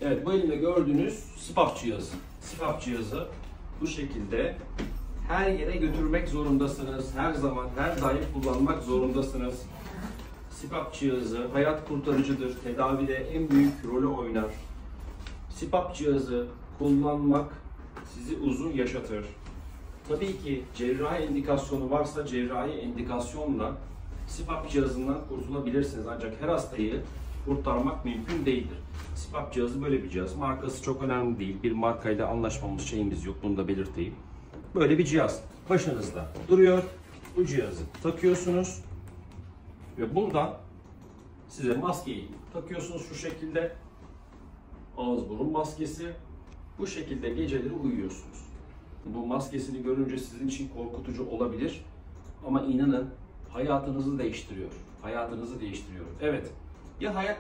Evet, bu elimde gördüğünüz SPAP cihazı. SPAP cihazı bu şekilde her yere götürmek zorundasınız. Her zaman, her daim kullanmak zorundasınız. SPAP cihazı hayat kurtarıcıdır. Tedavide en büyük rolü oynar. SPAP cihazı kullanmak sizi uzun yaşatır. Tabii ki cerrahi indikasyonu varsa cerrahi indikasyonla SPAP cihazından kurtulabilirsiniz. Ancak her hastayı kurtarmak mümkün değildir. SPAP cihazı böyle bir cihaz. Markası çok önemli değil. Bir markayla anlaşmamız şeyimiz yok. Bunu da belirteyim. Böyle bir cihaz. Başınızda duruyor. Bu cihazı takıyorsunuz. Ve buradan size maskeyi takıyorsunuz şu şekilde. Ağız burun maskesi. Bu şekilde geceleri uyuyorsunuz. Bu maskesini görünce sizin için korkutucu olabilir. Ama inanın hayatınızı değiştiriyor. Hayatınızı değiştiriyor. Evet. Ya hayat